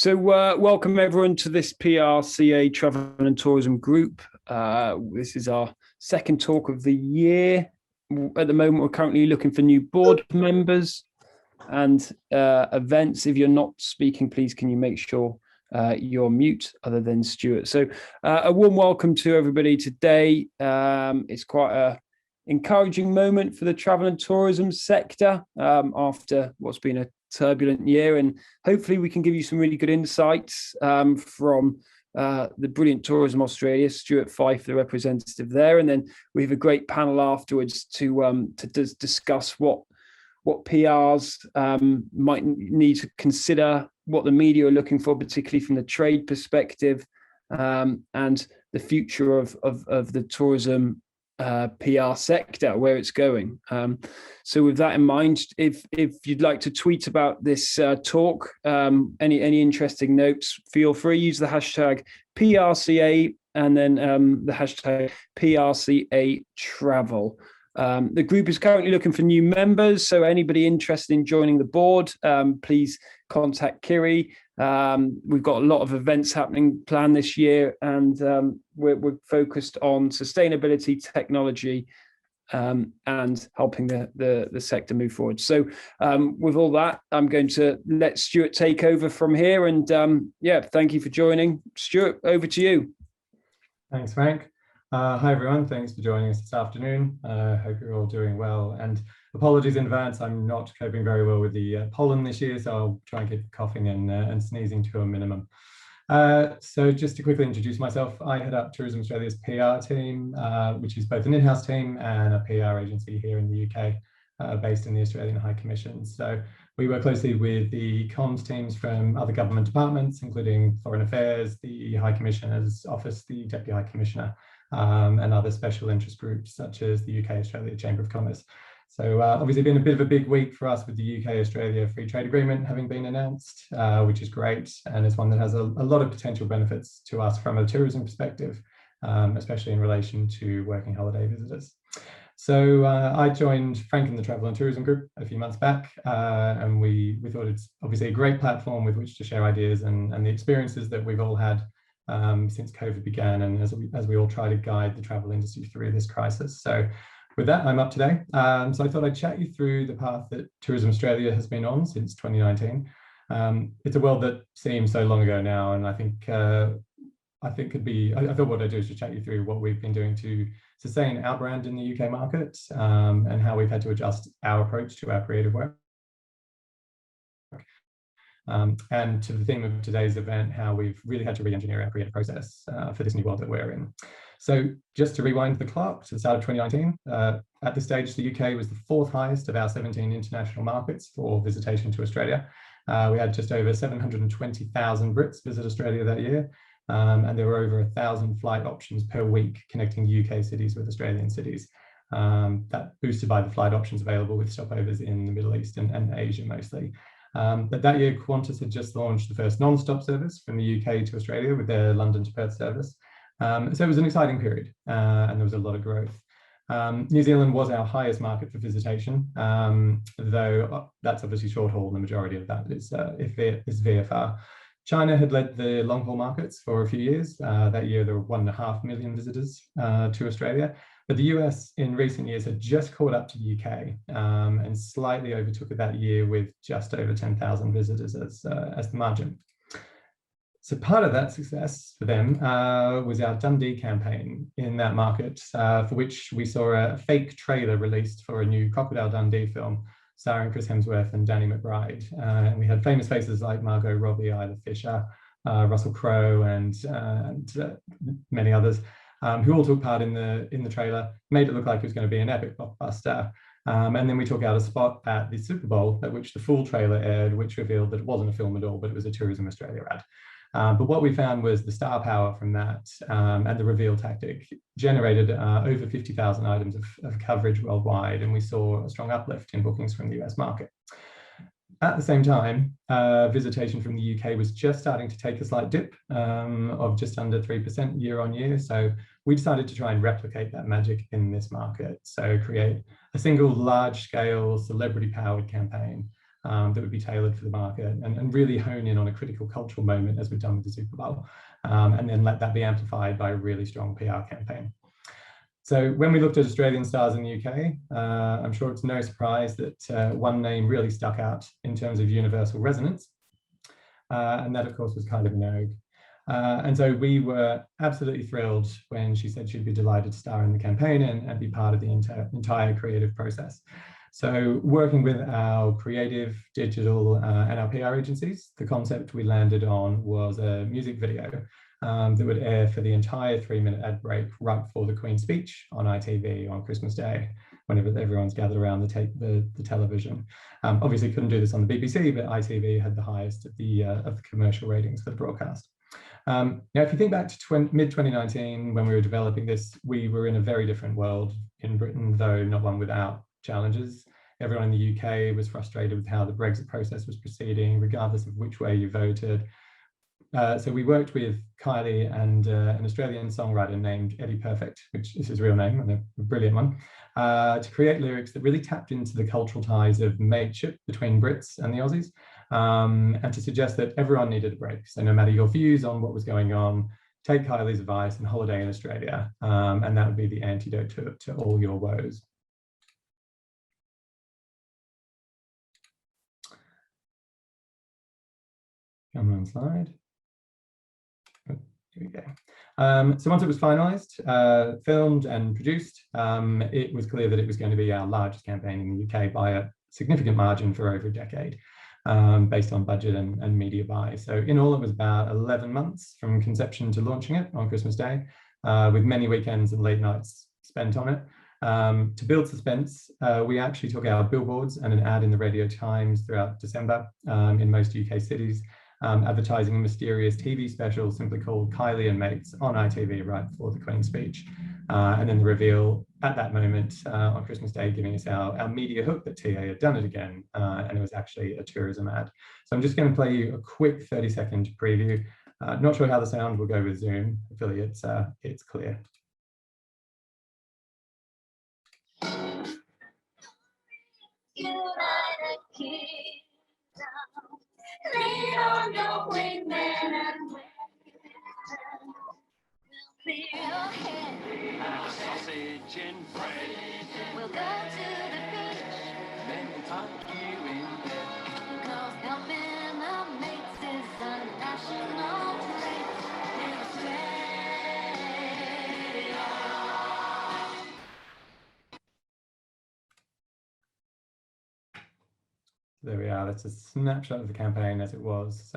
Welcome everyone to this PRCA Travel and Tourism Group. This is our second talk of the year. At the moment, we're currently looking for new board members and events. If you're not speaking, please can you make sure you're mute other than Stuart. So a warm welcome to everybody today. It's quite a encouraging moment for the travel and tourism sector after what's been a turbulent year, and hopefully we can give you some really good insights from the brilliant Tourism Australia, Stuart Fyfe, the representative there, and then we have a great panel afterwards to discuss what PRs might need to consider, what the media are looking for, particularly from the trade perspective, and the future of the tourism PR sector, where it's going. So with that in mind, if you'd like to tweet about this talk, any interesting notes, feel free, use the hashtag PRCA and then the hashtag PRCA Travel. The group is currently looking for new members, so anybody interested in joining the board, please contact Kiri. We've got a lot of events happening planned this year, and we're focused on sustainability, technology, and helping the sector move forward. So with all that, I'm going to let Stuart take over from here. And thank you for joining. Stuart, over to you. Thanks, Frank. Hi, everyone. Thanks for joining us this afternoon. Hope you're all doing well. And apologies in advance, I'm not coping very well with the pollen this year, so I'll try and keep coughing and sneezing to a minimum. So just to quickly introduce myself, I head up Tourism Australia's PR team, which is both an in-house team and a PR agency here in the UK, based in the Australian High Commission. So we work closely with the comms teams from other government departments, including Foreign Affairs, the High Commissioner's Office, the Deputy High Commissioner, and other special interest groups such as the UK-Australia Chamber of Commerce. So obviously been a bit of a big week for us with the UK-Australia Free Trade Agreement having been announced, which is great, and it's one that has a lot of potential benefits to us from a tourism perspective, especially in relation to working holiday visitors. So I joined Frank in the Travel and Tourism Group a few months back, and we thought it's obviously a great platform with which to share ideas and the experiences that we've all had since COVID began, and as we all try to guide the travel industry through this crisis. So with that, I'm up today. So I thought I'd chat you through the path that Tourism Australia has been on since 2019. It's a world that seems so long ago now, and I thought what I'd do is to chat you through what we've been doing to sustain our brand in the UK market, and how we've had to adjust our approach to our creative work. And to the theme of today's event, how we've really had to re-engineer our creative process for this new world that we're in. So just to rewind the clock to the start of 2019, at this stage, the UK was the 4th highest of our 17 international markets for visitation to Australia. We had just over 720,000 Brits visit Australia that year, and there were over 1,000 flight options per week connecting UK cities with Australian cities. That boosted by the flight options available with stopovers in the Middle East and Asia mostly. But that year, Qantas had just launched the first non-stop service from the UK to Australia with their London to Perth service. So it was an exciting period, and there was a lot of growth. New Zealand was our highest market for visitation, though that's obviously short haul. The majority of that is VFR. China had led the long haul markets for a few years. That year, there were 1.5 million visitors to Australia. But the US in recent years had just caught up to the UK, and slightly overtook it that year with just over 10,000 visitors as the margin. So part of that success for them was our Dundee campaign in that market, for which we saw a fake trailer released for a new Crocodile Dundee film starring Chris Hemsworth and Danny McBride. And we had famous faces like Margot Robbie, Isla Fisher, Russell Crowe, and many others, who all took part in the trailer, made it look like it was going to be an epic blockbuster. And then we took out a spot at the Super Bowl at which the full trailer aired, which revealed that it wasn't a film at all, but it was a Tourism Australia ad. But what we found was the star power from that, and the reveal tactic generated over 50,000 items of coverage worldwide, and we saw a strong uplift in bookings from the US market. At the same time, visitation from the UK was just starting to take a slight dip of just under 3% year on year. So we decided to try and replicate that magic in this market. So create a single large-scale celebrity-powered campaign that would be tailored for the market and really hone in on a critical cultural moment, as we've done with the Super Bowl, and then let that be amplified by a really strong PR campaign. So when we looked at Australian stars in the UK, I'm sure it's no surprise that one name really stuck out in terms of universal resonance, and that, of course, was Kylie Minogue. And so we were absolutely thrilled when she said she'd be delighted to star in the campaign and be part of the entire creative process. So working with our creative, digital, and our PR agencies, the concept we landed on was a music video that would air for the entire 3-minute ad break right before the Queen's speech on ITV on Christmas Day, whenever everyone's gathered around the television. Obviously couldn't do this on the BBC, but ITV had the highest of the commercial ratings for the broadcast. Now, if you think back to mid-2019, when we were developing this, we were in a very different world in Britain, though not one without challenges. Everyone in the UK was frustrated with how the Brexit process was proceeding, regardless of which way you voted. So we worked with Kylie and an Australian songwriter named Eddie Perfect, which is his real name, and a brilliant one, to create lyrics that really tapped into the cultural ties of mateship between Brits and the Aussies, and to suggest that everyone needed a break. So no matter your views on what was going on, take Kylie's advice and holiday in Australia, and that would be the antidote to all your woes. Come on, slide. Oh, here we go. So once it was finalised, filmed and produced, it was clear that it was going to be our largest campaign in the UK by a significant margin for over a decade, based on budget and media buy. So in all, it was about 11 months from conception to launching it on Christmas Day, with many weekends and late nights spent on it. To build suspense, we actually took our billboards and an ad in the Radio Times throughout December in most UK cities, advertising a mysterious TV special simply called Kylie and Mates on ITV right before the Queen's speech. And then the reveal at that moment on Christmas Day, giving us our media hook that TA had done it again, and it was actually a tourism ad. So I'm just going to play you a quick 30-second preview. Not sure how the sound will go with Zoom. Hopefully it's clear. United Kingdom, lean on your wingman and we'll clear your head. Sausage and bread. We'll go to the beach, then we'll tuck you in bed. 'Cause helping our mates is a national trait in Australia. There we are. That's a snapshot of the campaign as it was.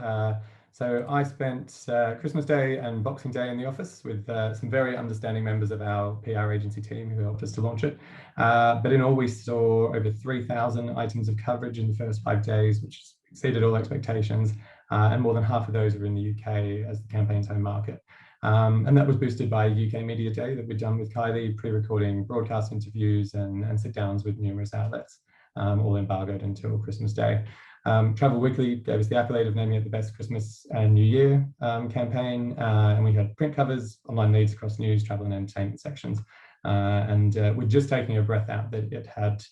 So I spent Christmas Day and Boxing Day in the office with some very understanding members of our PR agency team who helped us to launch it. But in all, we saw over 3,000 items of coverage in the first 5 days, which exceeded all expectations. And more than half of those were in the UK as the campaign's home market. And that was boosted by UK Media Day that we'd done with Kylie, pre-recording broadcast interviews and sit-downs with numerous outlets, all embargoed until Christmas Day. Travel Weekly gave us the accolade of naming it the best Christmas and New Year campaign, and we had print covers, online leads across news, travel and entertainment sections, and we're just taking a breath out that it had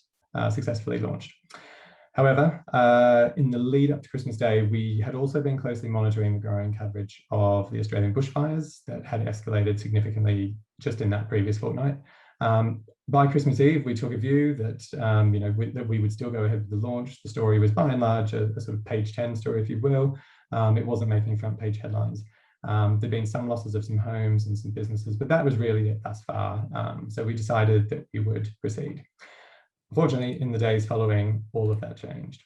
successfully launched. However, in the lead up to Christmas Day, we had also been closely monitoring the growing coverage of the Australian bushfires that had escalated significantly just in that previous fortnight. By Christmas Eve, we took a view that that we would still go ahead with the launch. The story was by and large a sort of page 10 story, if you will. It wasn't making front page headlines. There'd been some losses of some homes and some businesses, but that was really it thus far. So we decided that we would proceed. Unfortunately, in the days following, all of that changed.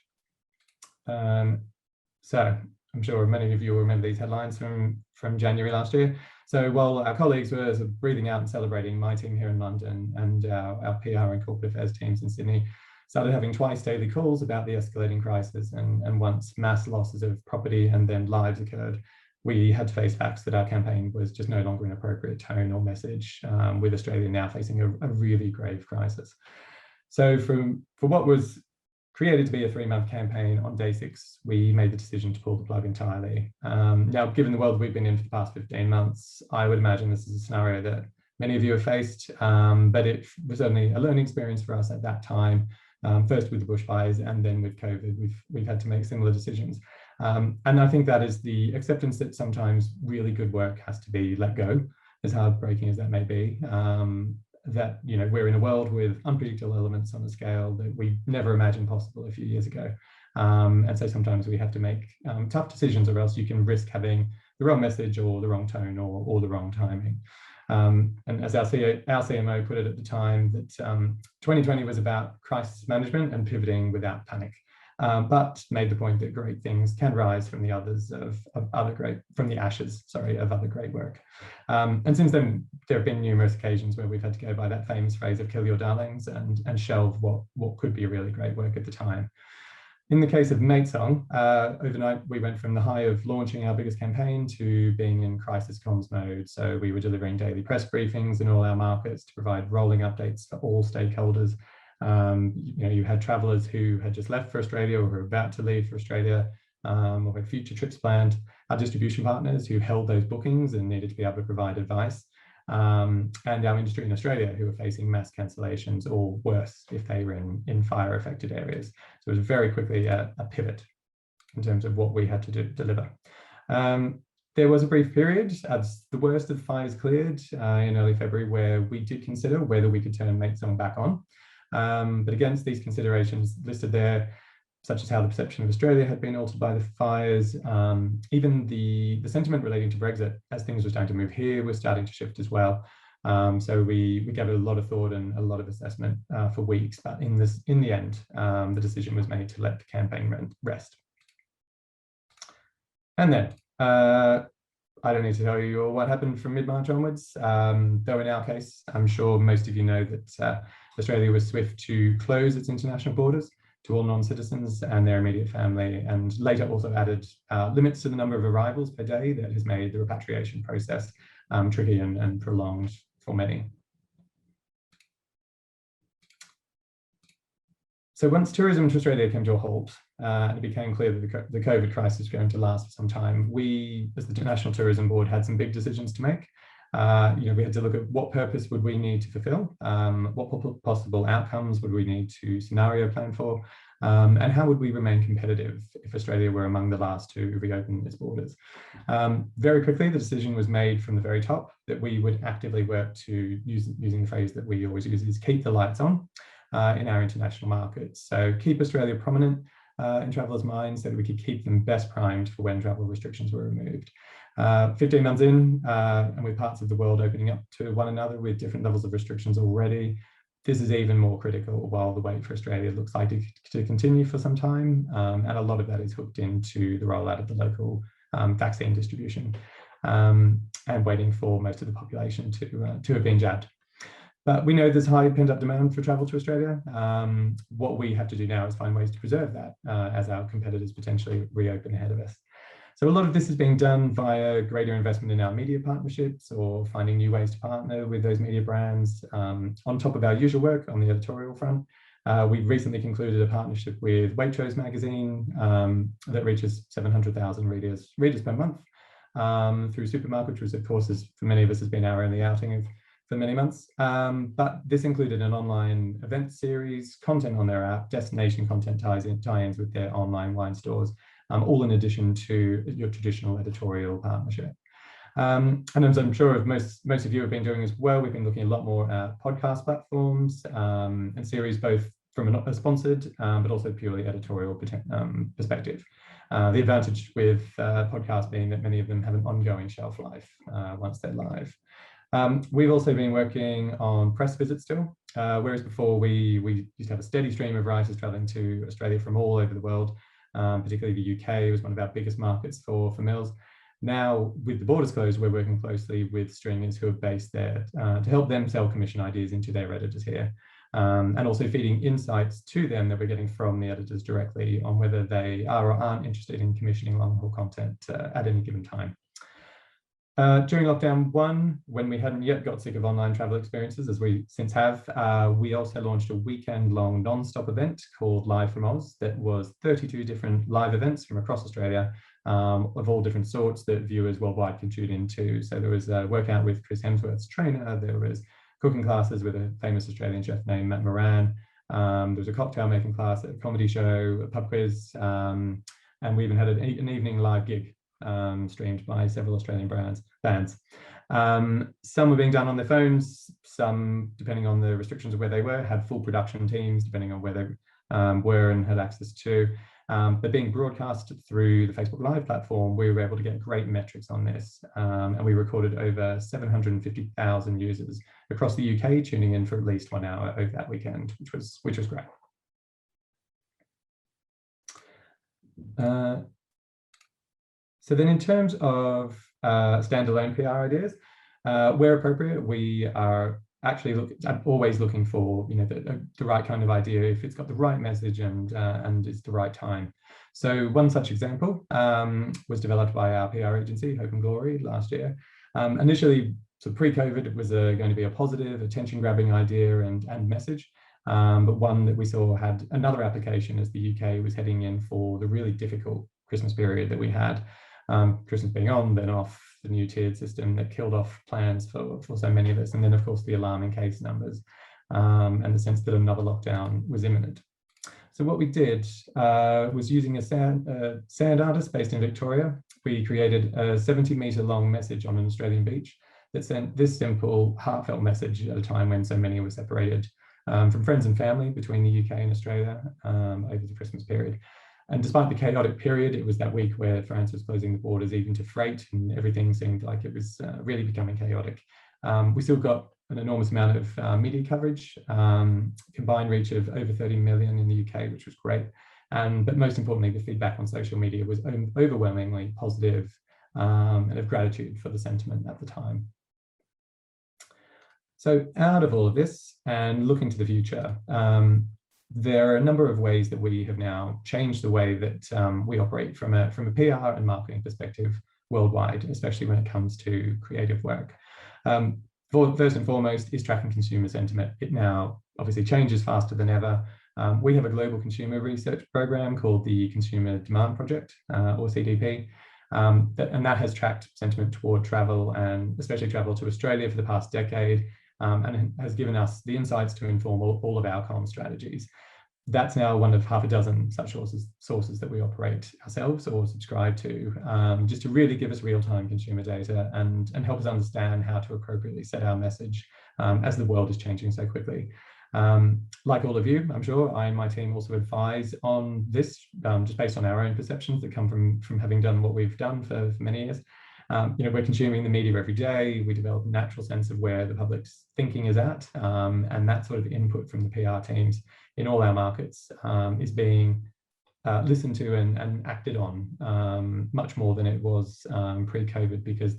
So I'm sure many of you will remember these headlines from January last year. So while our colleagues were sort of breathing out and celebrating, my team here in London and our PR and corporate affairs teams in Sydney started having twice daily calls about the escalating crisis. And once mass losses of property and then lives occurred, we had to face facts that our campaign was just no longer an appropriate tone or message, with Australia now facing a really grave crisis. So for what was created to be a 3-month campaign, on day 6, we made the decision to pull the plug entirely. Now, given the world we've been in for the past 15 months, I would imagine this is a scenario that many of you have faced, but it was only a learning experience for us at that time. first with the bushfires and then with COVID. We've had to make similar decisions. And I think that is the acceptance that sometimes really good work has to be let go, as heartbreaking as that may be. That, you know, we're in a world with unpredictable elements on a scale that we never imagined possible a few years ago. And so sometimes we have to make tough decisions, or else you can risk having the wrong message or the wrong tone or the wrong timing. And as our CMO put it at the time, that 2020 was about crisis management and pivoting without panic, but made the point that great things can rise from the ashes of other great work. And since then, there have been numerous occasions where we've had to go by that famous phrase of kill your darlings and shelve what could be really great work at the time. In the case of Matesong, overnight we went from the high of launching our biggest campaign to being in crisis comms mode. So we were delivering daily press briefings in all our markets to provide rolling updates for all stakeholders. You know, you had travellers who had just left for Australia or were about to leave for Australia, or had future trips planned. Our distribution partners who held those bookings and needed to be able to provide advice. And our industry in Australia who were facing mass cancellations or worse if they were in fire affected areas. So it was very quickly a pivot in terms of what we had to deliver. There was a brief period as the worst of the fires cleared in early February, where we did consider whether we could turn Matesong back on. But against these considerations listed there, such as how the perception of Australia had been altered by the fires, even the sentiment relating to Brexit, as things were starting to move here, was starting to shift as well. So we gave it a lot of thought and a lot of assessment for weeks, but in the end, the decision was made to let the campaign rest. And then, I don't need to tell you all what happened from mid-March onwards, though in our case, I'm sure most of you know that Australia was swift to close its international borders to all non-citizens and their immediate family, and later also added limits to the number of arrivals per day that has made the repatriation process tricky and prolonged for many. So once tourism to Australia came to a halt, and it became clear that the COVID crisis was going to last for some time, we, as the National Tourism Board, had some big decisions to make. You know, we had to look at what purpose would we need to fulfill, what possible outcomes would we need to scenario plan for, and how would we remain competitive if Australia were among the last to reopen its borders. Very quickly, the decision was made from the very top that we would actively work to, using the phrase that we always use, is keep the lights on in our international markets. So keep Australia prominent in travellers' minds so that we could keep them best primed for when travel restrictions were removed. 15 months in, and with parts of the world opening up to one another with different levels of restrictions already, this is even more critical while the wait for Australia looks like to continue for some time. And a lot of that is hooked into the rollout of the local vaccine distribution and waiting for most of the population to have been jabbed. But we know there's high pent-up demand for travel to Australia. What we have to do now is find ways to preserve that as our competitors potentially reopen ahead of us. So a lot of this is being done via greater investment in our media partnerships or finding new ways to partner with those media brands. On top of our usual work on the editorial front, we've recently concluded a partnership with Waitrose magazine that reaches 700,000 readers per month through Supermarket, which of course is, for many of us, has been our only outing for many months. But this included an online event series, content on their app, destination content tie-ins with their online wine stores, all in addition to your traditional editorial partnership. And as I'm sure most of you have been doing as well, we've been looking a lot more at podcast platforms and series, both from a sponsored but also purely editorial perspective. The advantage with podcasts being that many of them have an ongoing shelf life once they're live. We've also been working on press visits still, whereas before we used to have a steady stream of writers traveling to Australia from all over the world. Particularly the UK was one of our biggest markets for Mills. Now, with the borders closed, we're working closely with stringers who are based there to help them sell commission ideas into their editors here, and also feeding insights to them that we're getting from the editors directly on whether they are or aren't interested in commissioning long-haul content at any given time. During lockdown 1, when we hadn't yet got sick of online travel experiences, as we since have, we also launched a weekend-long non-stop event called Live from Oz that was 32 different live events from across Australia of all different sorts that viewers worldwide can tune into. So there was a workout with Chris Hemsworth's trainer, there was cooking classes with a famous Australian chef named Matt Moran, There was a cocktail making class, a comedy show, a pub quiz, and we even had an evening live gig streamed by several Australian bands. Some were being done on their phones, some, depending on the restrictions of where they were, had full production teams, depending on where they were and had access to. But being broadcast through the Facebook Live platform, we were able to get great metrics on this. And we recorded over 750,000 users across the UK tuning in for at least 1 hour over that weekend, which was great. So then in terms of standalone PR ideas, where appropriate, we are actually always looking for the right kind of idea, if it's got the right message and it's the right time. So one such example was developed by our PR agency, Hope and Glory, last year. Initially, so pre-COVID, it was going to be a positive, attention-grabbing idea and message, but one that we saw had another application as the UK was heading in for the really difficult Christmas period that we had. Christmas being on, then off, the new tiered system that killed off plans for so many of us, and then of course the alarming case numbers and the sense that another lockdown was imminent. So what we did was, using a sand artist based in Victoria, we created a 70-metre long message on an Australian beach that sent this simple, heartfelt message at a time when so many were separated from friends and family between the UK and Australia over the Christmas period. And despite the chaotic period, it was that week where France was closing the borders even to freight, and everything seemed like it was really becoming chaotic. We still got an enormous amount of media coverage, combined reach of over 30 million in the UK, which was great. But most importantly, the feedback on social media was overwhelmingly positive and of gratitude for the sentiment at the time. So out of all of this and looking to the future, there are a number of ways that we have now changed the way that we operate from a PR and marketing perspective worldwide, especially when it comes to creative work. First and foremost is tracking consumer sentiment. It now obviously changes faster than ever. We have a global consumer research program called the Consumer Demand Project, or CDP, and that has tracked sentiment toward travel, and especially travel to Australia, for the past decade. And has given us the insights to inform all of our comm strategies. That's now one of half a dozen such sources that we operate ourselves or subscribe to, just to really give us real-time consumer data and help us understand how to appropriately set our message as the world is changing so quickly. Like all of you, I'm sure, I and my team also advise on this, just based on our own perceptions that come from having done what we've done for many years. We're consuming the media every day. We develop a natural sense of where the public's thinking is at, and that sort of input from the PR teams in all our markets is being listened to and acted on much more than it was pre-COVID, because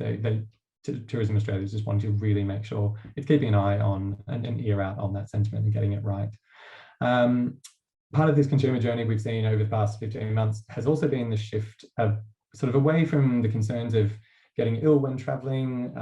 Tourism Australia just wanted to really make sure it's keeping an eye on and an ear out on that sentiment and getting it right. Part of this consumer journey we've seen over the past 15 months has also been the shift of sort of away from the concerns of getting ill when traveling,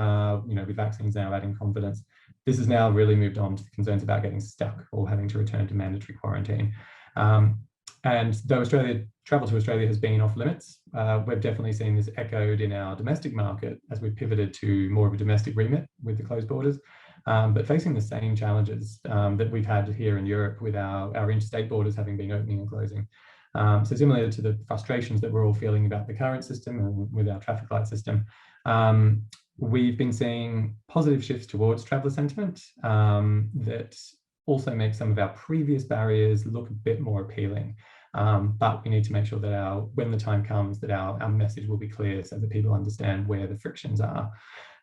with vaccines now adding confidence. This has now really moved on to the concerns about getting stuck or having to return to mandatory quarantine. And though travel to Australia has been off limits, we've definitely seen this echoed in our domestic market as we've pivoted to more of a domestic remit with the closed borders, but facing the same challenges that we've had here in Europe with our interstate borders having been opening and closing. So similar to the frustrations that we're all feeling about the current system and with our traffic light system, we've been seeing positive shifts towards traveller sentiment that also make some of our previous barriers look a bit more appealing. But we need to make sure that when the time comes, that our message will be clear so that people understand where the frictions are.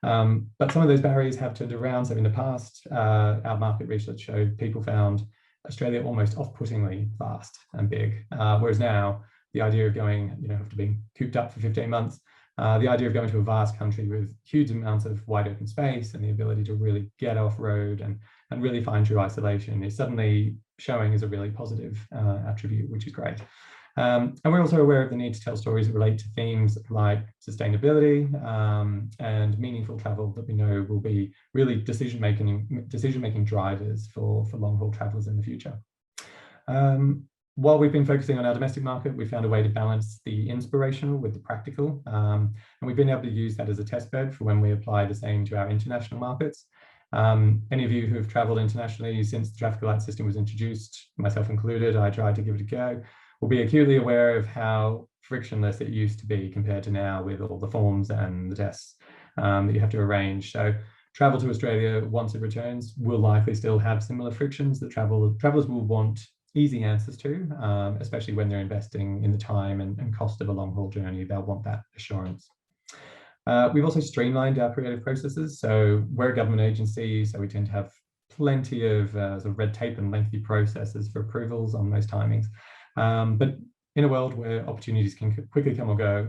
But some of those barriers have turned around. So in the past, our market research showed people found Australia almost off-puttingly vast and big, whereas now the idea of going, after being cooped up for 15 months, the idea of going to a vast country with huge amounts of wide open space and the ability to really get off road and really find true isolation is suddenly showing as a really positive attribute, which is great. And we're also aware of the need to tell stories that relate to themes like sustainability and meaningful travel that we know will be really decision-making drivers for long-haul travellers in the future. While we've been focusing on our domestic market, we found a way to balance the inspirational with the practical, and we've been able to use that as a test bed for when we apply the same to our international markets. Any of you who have travelled internationally since the traffic light system was introduced, myself included, I tried to give it a go, will be acutely aware of how frictionless it used to be compared to now with all the forms and the tests that you have to arrange. So travel to Australia once it returns will likely still have similar frictions that travellers will want easy answers to, especially when they're investing in the time and cost of a long haul journey. They'll want that assurance. We've also streamlined our creative processes. So we're a government agency, so we tend to have plenty of sort of red tape and lengthy processes for approvals on most timings. But in a world where opportunities can quickly come or go,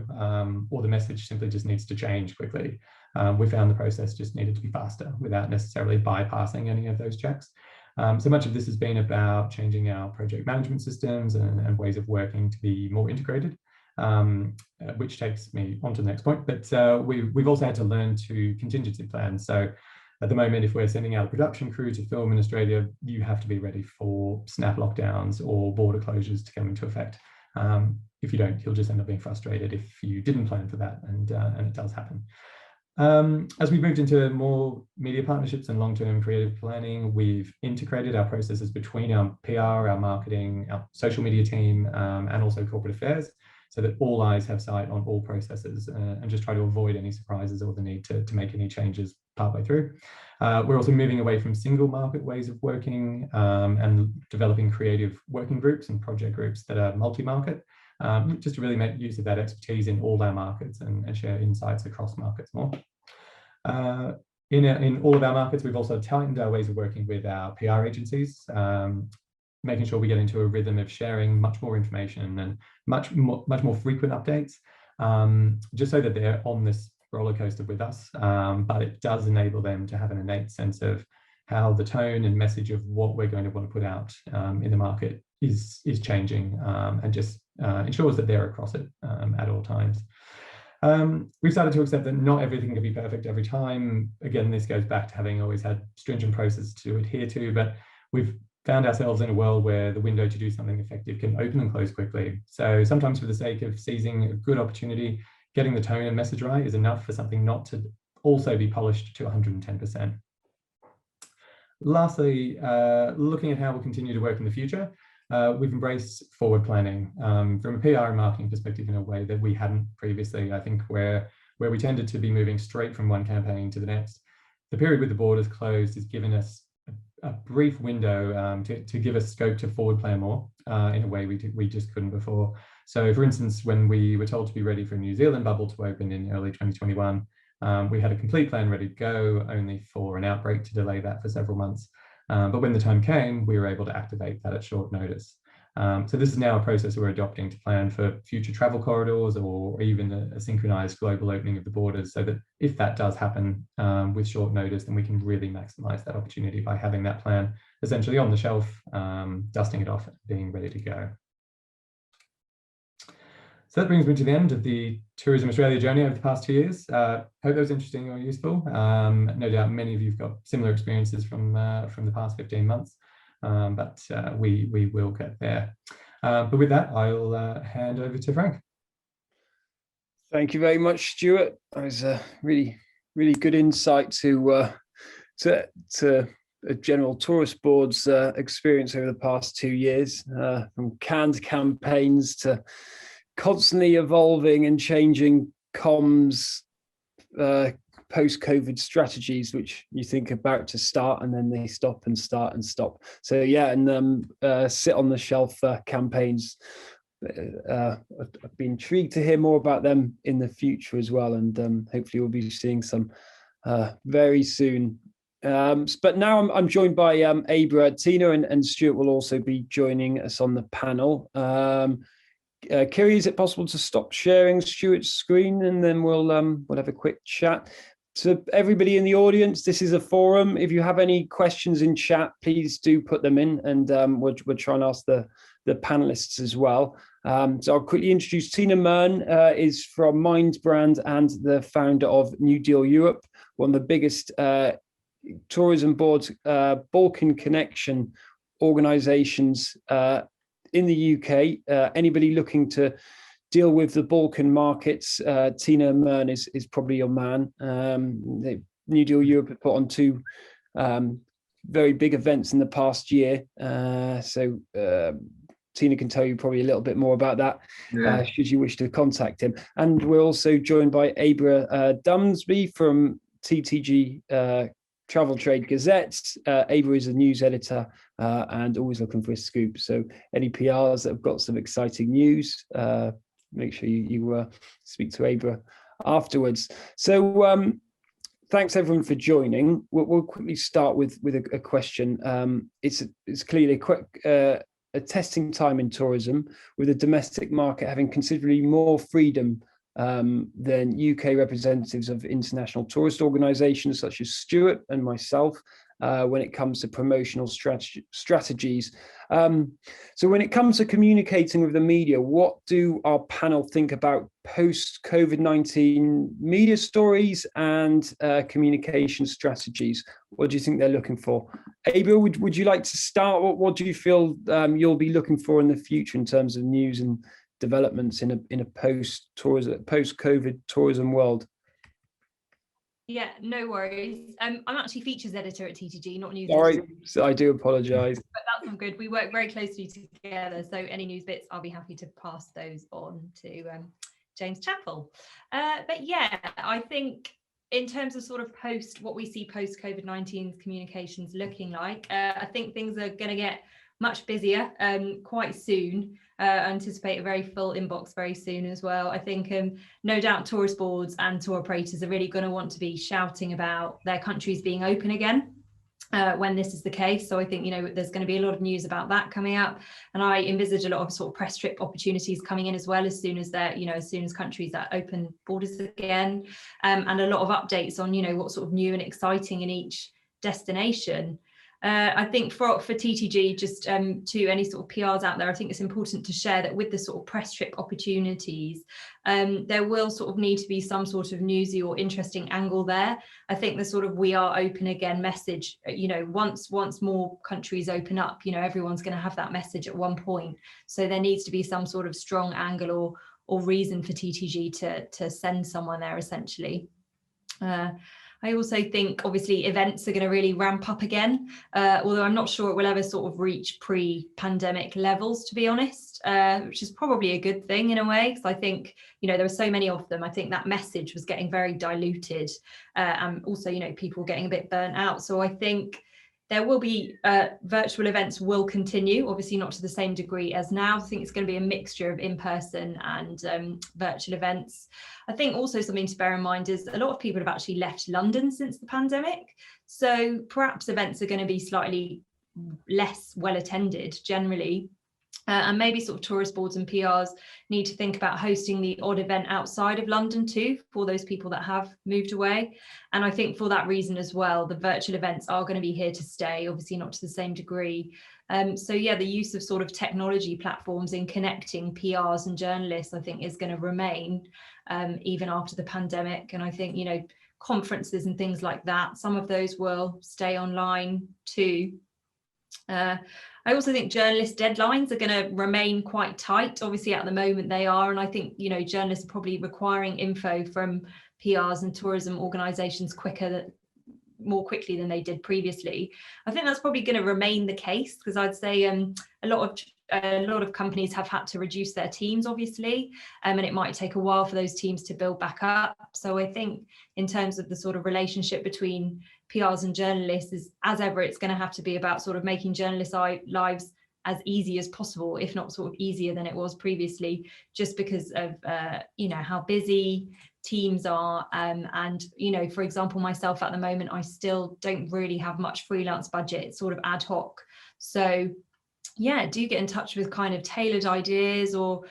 or the message simply just needs to change quickly, we found the process just needed to be faster without necessarily bypassing any of those checks. So much of this has been about changing our project management systems and ways of working to be more integrated, which takes me on to the next point. But we've also had to learn to contingency plan. So at the moment, if we're sending out a production crew to film in Australia, you have to be ready for snap lockdowns or border closures to come into effect. If you don't, you'll just end up being frustrated if you didn't plan for that, and it does happen. As we've moved into more media partnerships and long-term creative planning, we've integrated our processes between our PR, our marketing, our social media team, and also corporate affairs, so that all eyes have sight on all processes, and just try to avoid any surprises or the need to make any changes partway through. We're also moving away from single market ways of working, and developing creative working groups and project groups that are multi-market, just to really make use of that expertise in all our markets and share insights across markets more. In all of our markets, we've also tightened our ways of working with our PR agencies, making sure we get into a rhythm of sharing much more information and much more frequent updates, just so that they're on this roller coaster with us. But it does enable them to have an innate sense of how the tone and message of what we're going to want to put out in the market is changing, and just ensures that they're across it at all times. We've started to accept that not everything can be perfect every time. Again, this goes back to having always had stringent processes to adhere to, but we've found ourselves in a world where the window to do something effective can open and close quickly. So sometimes for the sake of seizing a good opportunity, getting the tone and message right is enough for something not to also be polished to 110%. Lastly, looking at how we'll continue to work in the future, we've embraced forward planning from a PR and marketing perspective in a way that we hadn't previously. I think where we tended to be moving straight from one campaign to the next, the period with the borders closed has given us a brief window to give us scope to forward plan more in a way we just couldn't before. So for instance, when we were told to be ready for a New Zealand bubble to open in early 2021, we had a complete plan ready to go, only for an outbreak to delay that for several months. But when the time came, we were able to activate that at short notice. So this is now a process we're adopting to plan for future travel corridors, or even a synchronized global opening of the borders, so that if that does happen with short notice, then we can really maximize that opportunity by having that plan essentially on the shelf, dusting it off, being ready to go. So that brings me to the end of the Tourism Australia journey over the past 2 years. Hope that was interesting or useful. No doubt many of you have got similar experiences from the past 15 months, but we will get there. But with that, I'll hand over to Frank. Thank you very much, Stuart. That was a really good insight to a general tourist board's experience over the past 2 years, from canned campaigns to constantly evolving and changing comms, post-COVID strategies, which you think about to start and then they stop and start and stop. So yeah, and sit on the shelf campaigns. I'd be intrigued to hear more about them in the future as well, and hopefully we'll be seeing some very soon. But now I'm joined by Abra, Tina, and Stuart will also be joining us on the panel. Kiri, is it possible to stop sharing Stuart's screen, and then we'll have a quick chat? To everybody in the audience, this is a forum. If you have any questions in chat, please do put them in, and we'll try and ask the panelists as well. So I'll quickly introduce Tine Murn, is from Mind Brand and the founder of New Deal Europe, one of the biggest tourism board Balkan connection organisations in the UK. Anybody looking to deal with the Balkan markets, Tine Murn is probably your man. New Deal Europe put on 2 very big events in the past year. So Tina can tell you probably a little bit more about that, should you wish to contact him. And we're also joined by Abra Dunsby from TTG Travel Trade Gazette. Abra is a news editor and always looking for a scoop. So any PRs that have got some exciting news, make sure you speak to Abra afterwards. So thanks everyone for joining. We'll quickly start with a question. It's clearly a testing time in tourism, with the domestic market having considerably more freedom than UK representatives of international tourist organisations such as Stuart and myself when it comes to promotional strategies. So when it comes to communicating with the media, what do our panel think about post-COVID-19 media stories and communication strategies? What do you think they're looking for? Abra, would you like to start? What do you feel you'll be looking for in the future in terms of news and developments in a post-COVID tourism world? Yeah, no worries. I'm actually features editor at TTG, not news. Sorry, so I do apologise. But that's all good. We work very closely together, so any news bits, I'll be happy to pass those on to James Chappell. But yeah, I think in terms of sort of what we see post COVID-19 communications looking like, I think things are going to get much busier quite soon. Anticipate a very full inbox very soon as well. I think no doubt tourist boards and tour operators are really going to want to be shouting about their countries being open again when this is the case. So I think, there's going to be a lot of news about that coming up, and I envisage a lot of sort of press trip opportunities coming in as well as soon as as soon as countries that open borders again, and a lot of updates on what's sort of new and exciting in each destination. I think for TTG, just to any sort of PRs out there, I think it's important to share that with the sort of press trip opportunities, there will sort of need to be some sort of newsy or interesting angle there. I think the sort of "we are open again" message, once more countries open up, everyone's going to have that message at one point. So there needs to be some sort of strong angle or reason for TTG to send someone there, essentially. I also think obviously events are going to really ramp up again, although I'm not sure it will ever sort of reach pre-pandemic levels, to be honest, which is probably a good thing in a way, because I think, there were so many of them. I think that message was getting very diluted, and also, people getting a bit burnt out. So I think there will be virtual events will continue, obviously not to the same degree as now. I think it's going to be a mixture of in-person and virtual events. I think also something to bear in mind is a lot of people have actually left London since the pandemic. So perhaps events are going to be slightly less well attended generally. And maybe sort of tourist boards and PRs need to think about hosting the odd event outside of London too, for those people that have moved away. And I think for that reason as well, the virtual events are going to be here to stay, obviously not to the same degree. So yeah, the use of sort of technology platforms in connecting PRs and journalists, I think, is going to remain even after the pandemic. And I think, conferences and things like that, some of those will stay online too. I also think journalist deadlines are going to remain quite tight. Obviously, at the moment they are. And I think, journalists are probably requiring info from PRs and tourism organisations more quickly than they did previously. I think that's probably going to remain the case, because I'd say a lot of companies have had to reduce their teams, obviously, and it might take a while for those teams to build back up. So I think in terms of the sort of relationship between PRs and journalists, as ever, it's going to have to be about sort of making journalists' lives as easy as possible, if not sort of easier than it was previously, just because of how busy teams are, and for example, myself at the moment, I still don't really have much freelance budget. It's sort of ad hoc. So yeah, do get in touch with kind of tailored ideas or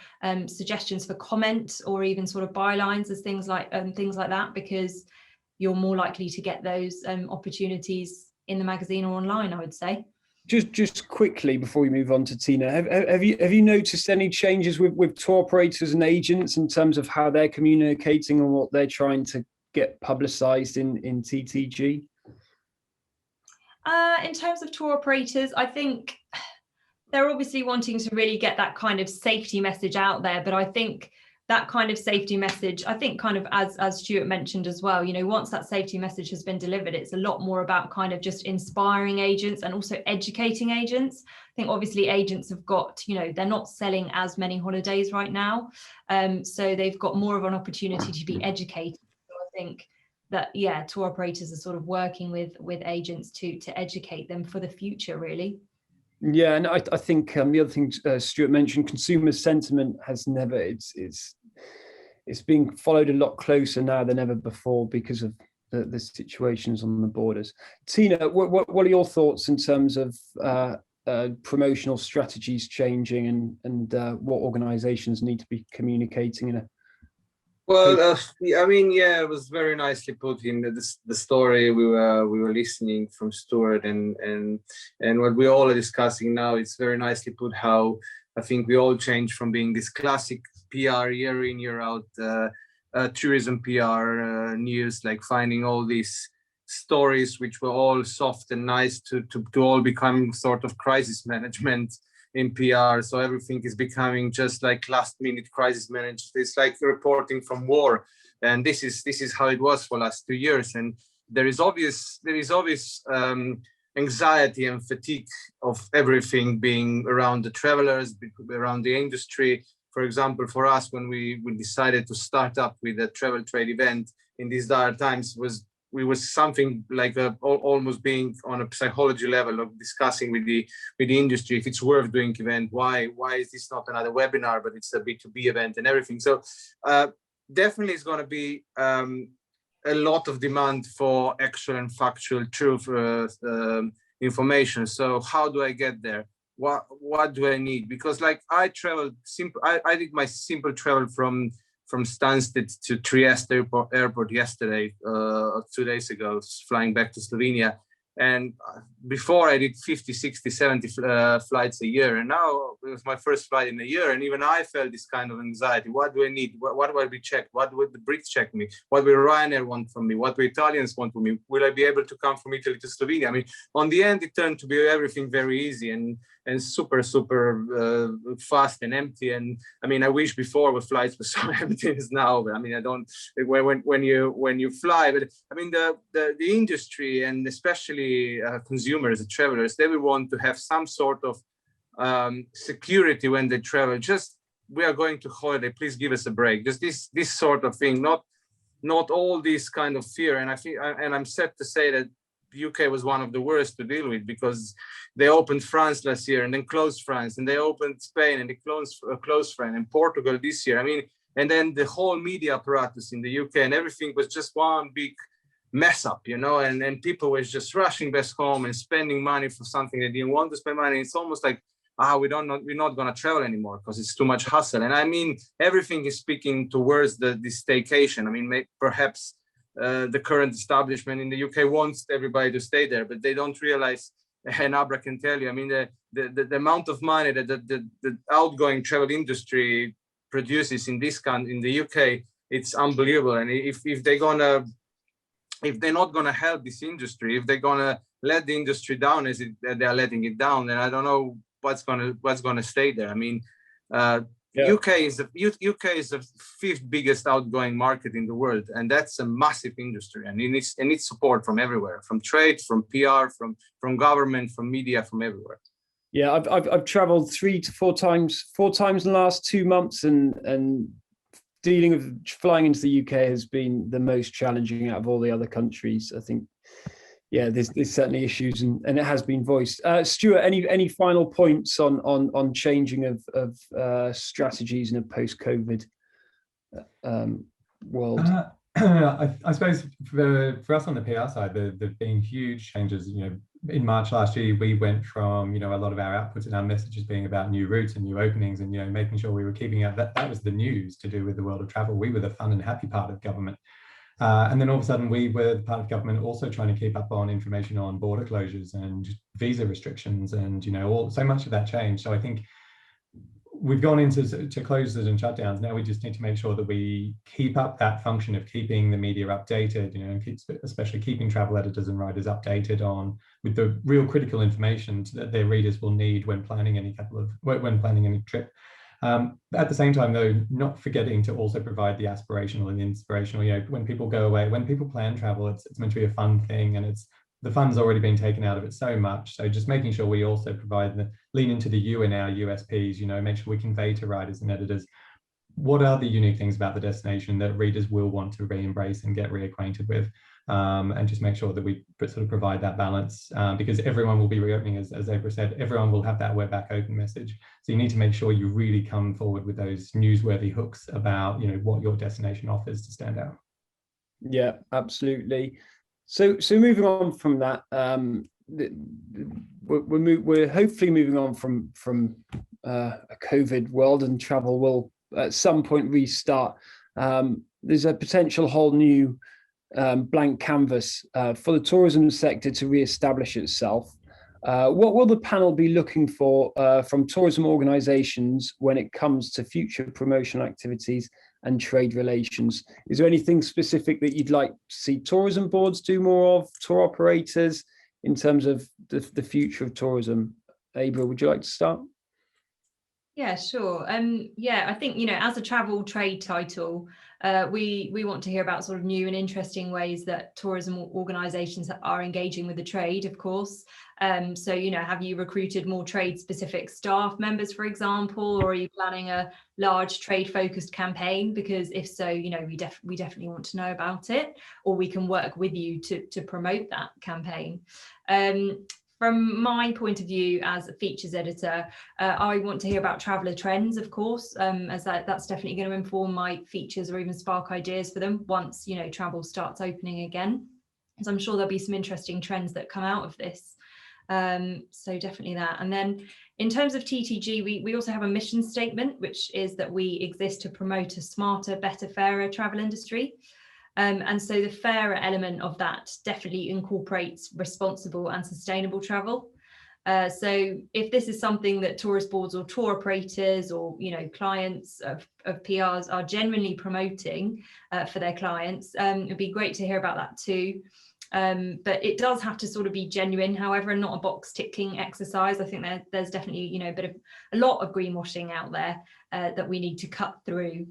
suggestions for comment, or even sort of bylines as things like that, because you're more likely to get those opportunities in the magazine or online, I would say. Just quickly before we move on to Tina, have you noticed any changes with tour operators and agents in terms of how they're communicating and what they're trying to get publicised in TTG? In terms of tour operators, I think they're obviously wanting to really get that kind of safety message out there, but I think that kind of safety message, I think kind of as Stuart mentioned as well, you know, once that safety message has been delivered, it's a lot more about kind of just inspiring agents and also educating agents. I think obviously agents have got, you know, they're not selling as many holidays right now. So they've got more of an opportunity to be educated. So I think that, yeah, tour operators are sort of working with agents to educate them for the future, really. Yeah, and I think the other thing Stuart mentioned, consumer sentiment has never, it's being followed a lot closer now than ever before because of the situations on the borders. Tina, what are your thoughts in terms of promotional strategies changing and what organisations need to be communicating in a Well, I mean, yeah, it was very nicely put in the story we were listening from Stuart, and what we all are discussing now. It's very nicely put how I think we all changed from being this classic PR year in year out tourism PR news, like finding all these stories which were all soft and nice to all becoming sort of crisis management in PR. So everything is becoming just like last minute crisis management. It's like reporting from war. And this is how it was for last 2 years. And there is obvious anxiety and fatigue of everything being around the travelers, around the industry. For example, for us, when we decided to start up with a travel trade event in these dire times, was something like almost being on a psychology level of discussing with the industry if it's worth doing event. Why is this not another webinar, but it's a B2B event and everything. So definitely it's going to be a lot of demand for actual and factual truth information. So how do I get there? What do I need? Because like I did my simple travel from Stansted to Trieste airport yesterday, 2 days ago, flying back to Slovenia. And before I did 50, 60, 70 flights a year. And now it was my first flight in a year. And even I felt this kind of anxiety. What do I need? What will be checked? What would the Brits check me? What will Ryanair want from me? What will Italians want from me? Will I be able to come from Italy to Slovenia? I mean, on the end, it turned to be everything very easy and super fast and empty. And I mean, I wish before the flights were so empty as now. But I mean, I don't when you fly. But I mean, the industry and especially consumers and travelers, they will want to have some sort of security when they travel. Just we are going to holiday. Please give us a break. Just this sort of thing. Not all this kind of fear. And I think, and I'm sad to say that the UK was one of the worst to deal with because they opened France last year and then closed France, and they opened Spain and they closed France, and Portugal this year. I mean, and then the whole media apparatus in the UK and everything was just one big mess up, you know, and people were just rushing back home and spending money for something they didn't want to spend money. It's almost like, we're not going to travel anymore because it's too much hustle. And I mean, everything is speaking towards the staycation. I mean, perhaps the current establishment in the UK wants everybody to stay there, but they don't realize, and Abra can tell you, I mean, the amount of money that the outgoing travel industry produces in the UK, it's unbelievable. And if they're not going to help this industry, if they're going to let the industry down as they are letting it down, then I don't know what's going to stay there. I mean, UK is the fifth biggest outgoing market in the world, and that's a massive industry, and it needs support from everywhere, from trade, from PR, from government, from media, from everywhere. Yeah, I've travelled 3 to 4 times in the last 2 months, and dealing with flying into the UK has been the most challenging out of all the other countries. I think, yeah, there's certainly issues, and it has been voiced. Stuart, any final points on changing of strategies in a post-COVID world? I suppose for us on the PR side, there've been huge changes. You know, in March last year, we went from, you know, a lot of our outputs and our messages being about new routes and new openings, and, you know, making sure we were keeping out that was the news to do with the world of travel. We were the fun and happy part of government. And then all of a sudden we were the part of government also trying to keep up on information on border closures and visa restrictions, and, you know, so much of that changed. So I think we've gone into closures and shutdowns. Now we just need to make sure that we keep up that function of keeping the media updated, you know, and especially keeping travel editors and writers updated with the real critical information that their readers will need when planning any trip. At the same time, though, not forgetting to also provide the aspirational and the inspirational. When people go away, when people plan travel, it's meant to be a fun thing, and the fun's already been taken out of it so much. So just making sure we also provide lean into the U in our USPs, make sure we convey to writers and editors what are the unique things about the destination that readers will want to re-embrace and get reacquainted with, and just make sure that we sort of provide that balance, because everyone will be reopening, as Abra said, everyone will have that "we're back open" message. So you need to make sure you really come forward with those newsworthy hooks about what your destination offers to stand out. Yeah, absolutely. So moving on from that, we're hopefully moving on from a COVID world, and travel will at some point restart. There's a potential whole new blank canvas for the tourism sector to re-establish itself. What will the panel be looking for from tourism organisations when it comes to future promotional activities and trade relations? Is there anything specific that you'd like to see tourism boards do more of, tour operators, in terms of the future of tourism? Abra, would you like to start? Yeah, sure. Yeah, I think, as a travel trade title, we want to hear about sort of new and interesting ways that tourism organisations are engaging with the trade, of course. So, have you recruited more trade-specific staff members, for example, or are you planning a large trade-focused campaign? Because if so, we definitely want to know about it, or we can work with you to promote that campaign. From my point of view as a features editor, I want to hear about traveller trends, of course, as that's definitely going to inform my features or even spark ideas for them once, travel starts opening again. So I'm sure there'll be some interesting trends that come out of this. So definitely that. And then in terms of TTG, we also have a mission statement, which is that we exist to promote a smarter, better, fairer travel industry. And so the fairer element of that definitely incorporates responsible and sustainable travel. So if this is something that tourist boards or tour operators or clients of PRs are genuinely promoting for their clients, it'd be great to hear about that too. But it does have to sort of be genuine, however, and not a box ticking exercise. I think there's definitely a lot of greenwashing out there that we need to cut through.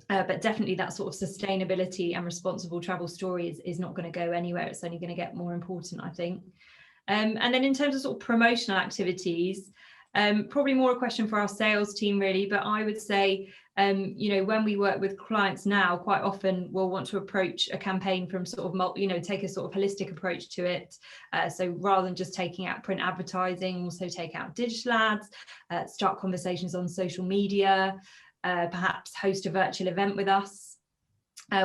But definitely that sort of sustainability and responsible travel story is not going to go anywhere. It's only going to get more important, I think. And then in terms of sort of promotional activities, probably more a question for our sales team really, but I would say, when we work with clients now, quite often we'll want to approach a campaign from sort of, take a sort of holistic approach to it. So rather than just taking out print advertising, also take out digital ads, start conversations on social media, perhaps host a virtual event with us.